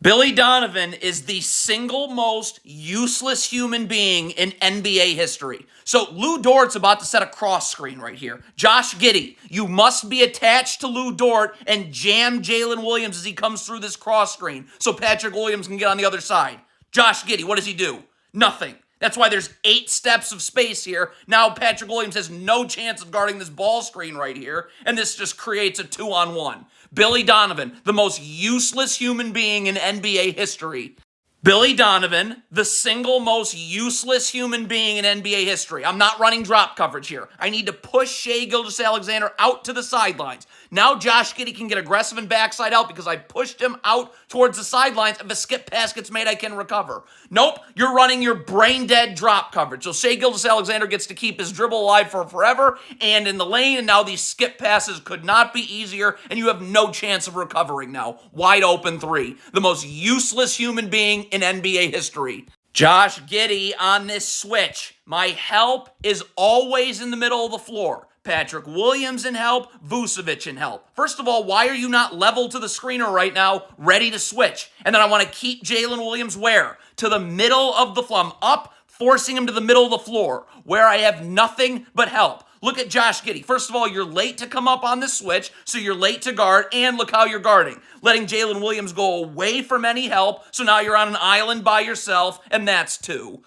Billy Donovan is the single most useless human being in NBA history. So Lou Dort's about to set a cross screen right here. Josh Giddey, you must be attached to Lou Dort and jam Jalen Williams as he comes through this cross screen so Patrick Williams can get on the other side. Josh Giddey, what does he do? Nothing. That's why there's 8 steps of space here. Now Patrick Williams has no chance of guarding this ball screen right here, and this just creates a 2-on-1. Billy Donovan, the most useless human being in NBA history. Billy Donovan, the single most useless human being in NBA history. I'm not running drop coverage here. I need to push Shai Gilgeous-Alexander out to the sidelines. Now Josh Giddey can get aggressive and backside out because I pushed him out towards the sidelines. If a skip pass gets made, I can recover. Nope, you're running your brain-dead drop coverage. So Shai Gilgeous-Alexander gets to keep his dribble alive for forever and in the lane, and now these skip passes could not be easier, and you have no chance of recovering now. Wide open 3. The most useless human being in NBA history. Josh Giddey on this switch. My help is always in the middle of the floor. Patrick Williams in help, Vucevic in help. First of all, why are you not level to the screener right now, ready to switch? And then I want to keep Jalen Williams where? To the middle of the floor. I'm up, forcing him to the middle of the floor, where I have nothing but help. Look at Josh Giddey. First of all, you're late to come up on this switch, so you're late to guard, and look how you're guarding. Letting Jalen Williams go away from any help, so now you're on an island by yourself, and that's 2.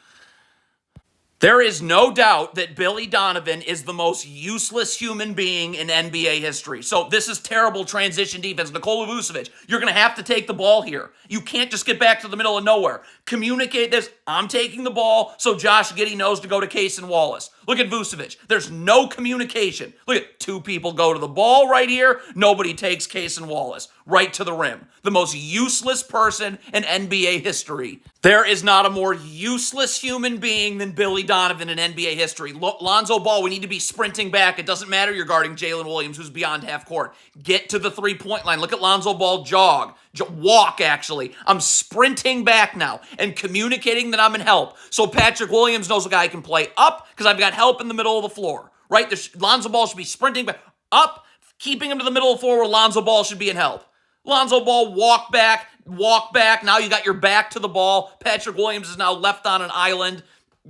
There is no doubt that Billy Donovan is the most useless human being in NBA history. So this is terrible transition defense. Nikola Vucevic, you're going to have to take the ball here. You can't just get back to the middle of nowhere. Communicate this. I'm taking the ball so Josh Giddey knows to go to Case and Wallace. Look at Vucevic. There's no communication. Look at 2 people go to the ball right here. Nobody takes Case and Wallace right to the rim. The most useless person in NBA history. There is not a more useless human being than Billy Donovan in NBA history. Lonzo Ball, we need to be sprinting back. It doesn't matter you're guarding Jalen Williams, who's beyond half court. Get to the 3-point line. Look at Lonzo Ball jog. Walk, actually. I'm sprinting back now and communicating that I'm in help. So Patrick Williams knows a guy can play up because I've got help in the middle of the floor, right? Lonzo Ball should be sprinting back up, keeping him to the middle of the floor where Lonzo Ball should be in help. Lonzo Ball, walk back. Now you got your back to the ball. Patrick Williams is now left on an island.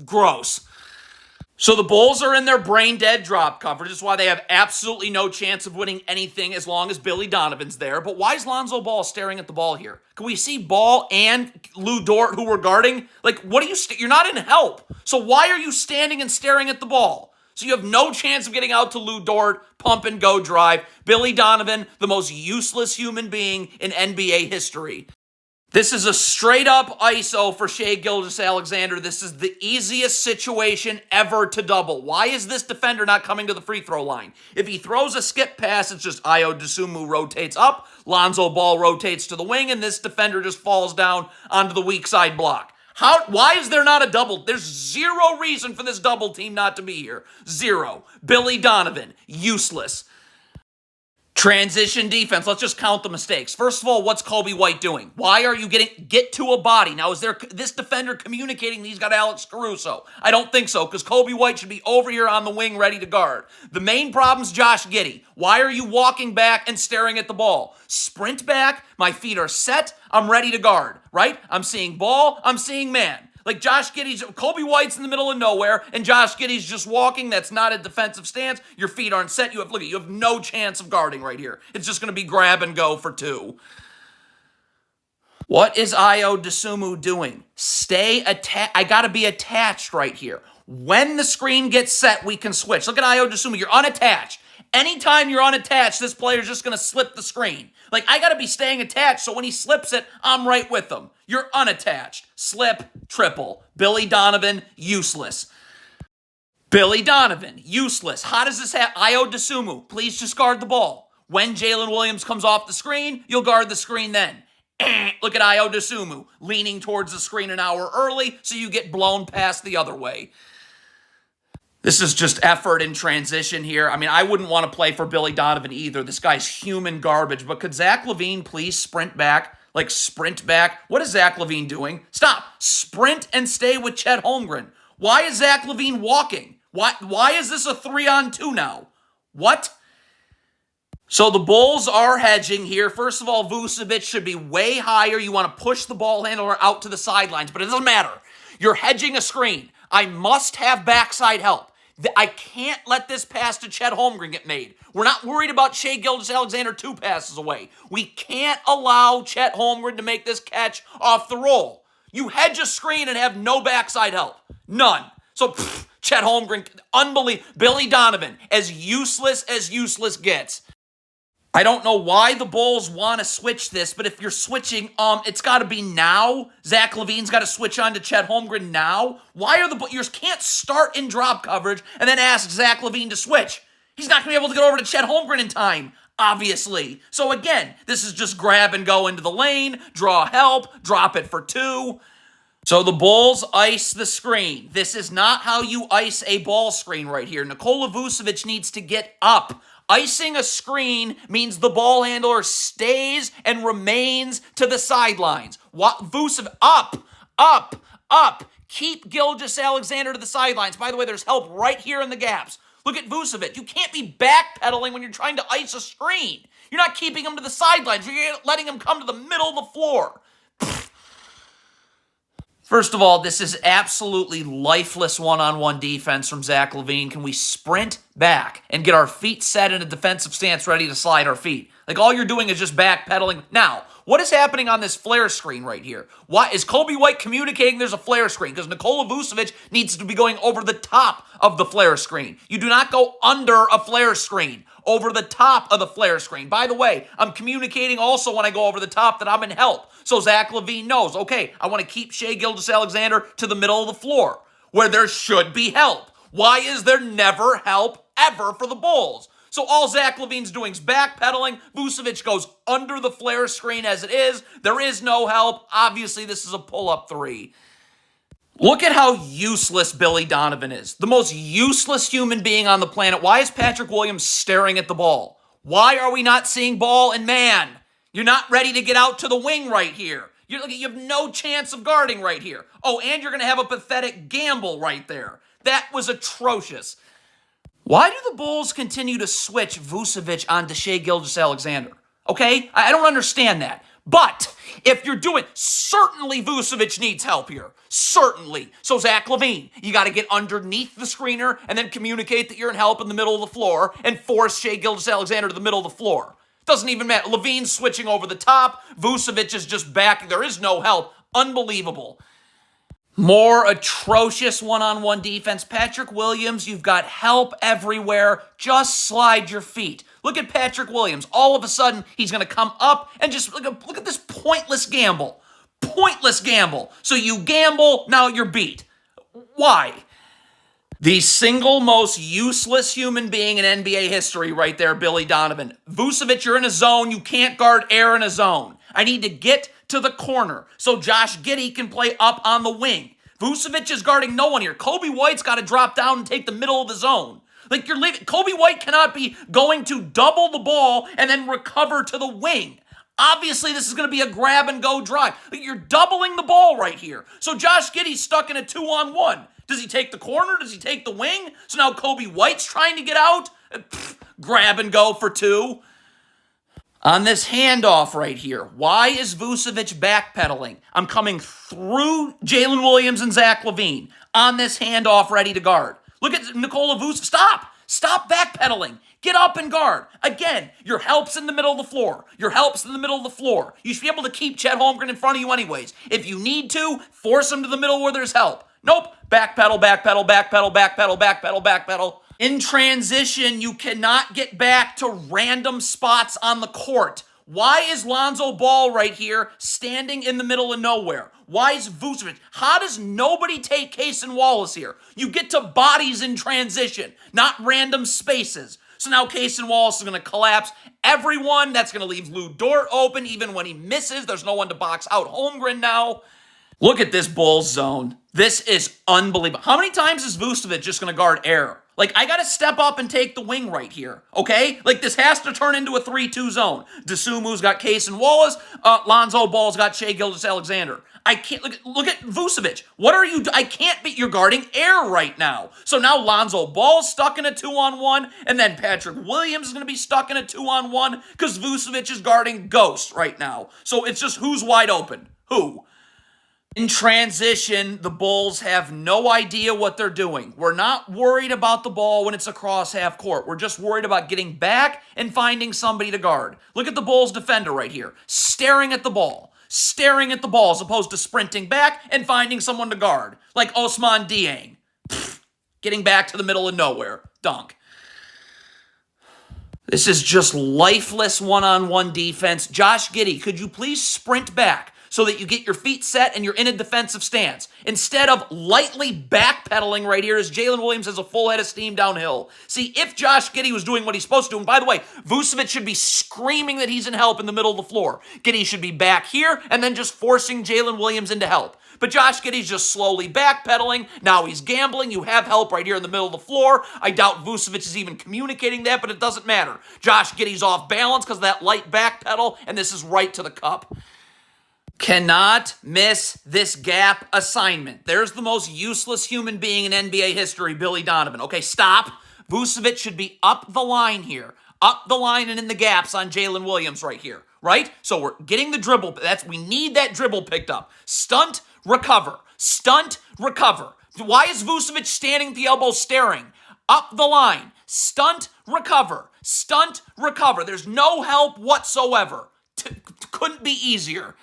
Gross. So the Bulls are in their brain-dead drop coverage. That's why they have absolutely no chance of winning anything as long as Billy Donovan's there. But why is Lonzo Ball staring at the ball here? Can we see Ball and Lou Dort, who we're guarding? Like, what are you... You're not in help. So why are you standing and staring at the ball? So you have no chance of getting out to Lou Dort, pump and go drive. Billy Donovan, the most useless human being in NBA history. This is a straight-up ISO for Shai Gilgeous-Alexander. This is the easiest situation ever to double. Why is this defender not coming to the free throw line? If he throws a skip pass, it's just Ayo Dosunmu rotates up, Lonzo Ball rotates to the wing, and this defender just falls down onto the weak side block. Why is there not a double? There's zero reason for this double team not to be here. Zero. Billy Donovan, useless. Transition defense. Let's just count the mistakes. First of all, what's Kobe White doing? Why are you get to a body? Now, is there this defender communicating that he's got Alex Caruso? I don't think so, because Kobe White should be over here on the wing ready to guard. The main problem's Josh Giddey. Why are you walking back and staring at the ball? Sprint back. My feet are set. I'm ready to guard, right? I'm seeing ball. I'm seeing man. Like Kobe White's in the middle of nowhere, and Josh Giddey's just walking. That's not a defensive stance. Your feet aren't set. You have no chance of guarding right here. It's just going to be grab and go for 2. What is Ayo Dosunmu doing? I got to be attached right here. When the screen gets set, we can switch. Look at Ayo Dosunmu. You're unattached. Anytime you're unattached, this player's just going to slip the screen. Like, I got to be staying attached, so when he slips it, I'm right with him. You're unattached. Slip, triple. Billy Donovan, useless. Billy Donovan, useless. How does this happen? Ayo Dosunmu, please just guard the ball. When Jalen Williams comes off the screen, you'll guard the screen then. Look at Ayo Dosunmu, leaning towards the screen an hour early, so you get blown past the other way. This is just effort in transition here. I mean, I wouldn't want to play for Billy Donovan either. This guy's human garbage. But could Zach LaVine please sprint back? Like, sprint back? What is Zach LaVine doing? Stop. Sprint and stay with Chet Holmgren. Why is Zach LaVine walking? Why is this a 3-on-2 now? What? So the Bulls are hedging here. First of all, Vucevic should be way higher. You want to push the ball handler out to the sidelines, but it doesn't matter. You're hedging a screen. I must have backside help. I can't let this pass to Chet Holmgren get made. We're not worried about Shai Gilgeous-Alexander 2 passes away. We can't allow Chet Holmgren to make this catch off the roll. You hedge a screen and have no backside help. None. So, Chet Holmgren, unbelievable. Billy Donovan, as useless gets. I don't know why the Bulls want to switch this, but if you're switching, it's got to be now. Zach LaVine's got to switch on to Chet Holmgren now. Why are the Bulls? You can't start in drop coverage and then ask Zach LaVine to switch. He's not going to be able to get over to Chet Holmgren in time, obviously. So again, this is just grab and go into the lane, draw help, drop it for 2. So the Bulls ice the screen. This is not how you ice a ball screen right here. Nikola Vucevic needs to get up. Icing a screen means the ball handler stays and remains to the sidelines. Vucevic, up. Keep Gilgeous-Alexander to the sidelines. By the way, there's help right here in the gaps. Look at Vucevic. You can't be backpedaling when you're trying to ice a screen. You're not keeping him to the sidelines. You're letting him come to the middle of the floor. First of all, this is absolutely lifeless one-on-one defense from Zach LaVine. Can we sprint back and get our feet set in a defensive stance ready to slide our feet? Like, all you're doing is just backpedaling. Now, what is happening on this flare screen right here? Why is Kobe White communicating there's a flare screen? Because Nikola Vucevic needs to be going over the top of the flare screen. You do not go under a flare screen. Over the top of the flare screen. By the way, I'm communicating also when I go over the top that I'm in help. So Zach LaVine knows, okay, I want to keep Shai Gilgeous-Alexander to the middle of the floor where there should be help. Why is there never help ever for the Bulls? So all Zach LaVine's doing is backpedaling. Vucevic goes under the flare screen as it is. There is no help. Obviously, this is a pull-up 3. Look at how useless Billy Donovan is. The most useless human being on the planet. Why is Patrick Williams staring at the ball? Why are we not seeing ball and man? You're not ready to get out to the wing right here. You have no chance of guarding right here. Oh, and you're going to have a pathetic gamble right there. That was atrocious. Why do the Bulls continue to switch Vucevic onto Shai Gilgeous-Alexander? Okay? I don't understand that. But if you're doing, certainly Vucevic needs help here. Certainly. So Zach LaVine, you got to get underneath the screener and then communicate that you're in help in the middle of the floor and force Shai Gilgeous-Alexander to the middle of the floor. Doesn't even matter. LaVine's switching over the top. Vucevic is just back. There is no help. Unbelievable. More atrocious one-on-one defense. Patrick Williams, you've got help everywhere. Just slide your feet. Look at Patrick Williams. All of a sudden, he's going to come up and just look at this pointless gamble. Pointless gamble. So you gamble, now you're beat. Why? The single most useless human being in NBA history right there, Billy Donovan. Vucevic, you're in a zone. You can't guard air in a zone. I need to get to the corner so Josh Giddey can play up on the wing. Vucevic is guarding no one here. Kobe White's got to drop down and take the middle of the zone. Like, you're leaving. Kobe White cannot be going to double the ball and then recover to the wing. Obviously, this is going to be a grab-and-go drive. Like, you're doubling the ball right here. So Josh Giddey's stuck in a 2-on-1. Does he take the corner? Does he take the wing? So now Kobe White's trying to get out. Grab and go for 2. On this handoff right here, why is Vucevic backpedaling? I'm coming through Jalen Williams and Zach LaVine on this handoff ready to guard. Look at Nikola Vucevic. Stop. Stop backpedaling. Get up and guard. Again, your help's in the middle of the floor. Your help's in the middle of the floor. You should be able to keep Chet Holmgren in front of you anyways. If you need to, force him to the middle where there's help. Nope. Backpedal, backpedal, backpedal, backpedal, backpedal, backpedal. In transition, you cannot get back to random spots on the court. Why is Lonzo Ball right here standing in the middle of nowhere? Why is Vucevic? How does nobody take Cason Wallace here? You get to bodies in transition, not random spaces. So now Cason Wallace is going to collapse everyone. That's going to leave Lou Dort open even when he misses. There's no one to box out Holmgren now. Look at this Bulls zone. This is unbelievable. How many times is Vucevic just going to guard air? Like, I got to step up and take the wing right here, okay? Like, this has to turn into a 3-2 zone. DeSumu's got Case and Wallace. Lonzo Ball's got Shai Gilgeous-Alexander. I can't, look at Vucevic. What are you, I can't beat, you're guarding air right now. So now Lonzo Ball's stuck in a 2-on-1, and then Patrick Williams is going to be stuck in a 2-on-1, because Vucevic is guarding Ghost right now. So it's just who's wide open? Who? In transition, the Bulls have no idea what they're doing. We're not worried about the ball when it's across half court. We're just worried about getting back and finding somebody to guard. Look at the Bulls defender right here, staring at the ball as opposed to sprinting back and finding someone to guard, like Ousmane Dieng. Getting back to the middle of nowhere. Dunk. This is just lifeless one-on-one defense. Josh Giddey, could you please sprint back so that you get your feet set and you're in a defensive stance, instead of lightly backpedaling right here as Jalen Williams has a full head of steam downhill. See, if Josh Giddey was doing what he's supposed to do, and by the way, Vucevic should be screaming that he's in help in the middle of the floor. Giddey should be back here and then just forcing Jalen Williams into help. But Josh Giddey's just slowly backpedaling. Now he's gambling. You have help right here in the middle of the floor. I doubt Vucevic is even communicating that, but it doesn't matter. Josh Giddey's off balance because of that light backpedal, and this is right to the cup. Cannot miss this gap assignment. There's the most useless human being in NBA history, Billy Donovan. Okay, stop. Vucevic should be up the line here. Up the line and in the gaps on Jalen Williams right here, right? So we're getting the dribble. We need that dribble picked up. Stunt, recover. Stunt, recover. Why is Vucevic standing at the elbow staring? Up the line. Stunt, recover. Stunt, recover. There's no help whatsoever. Couldn't be easier.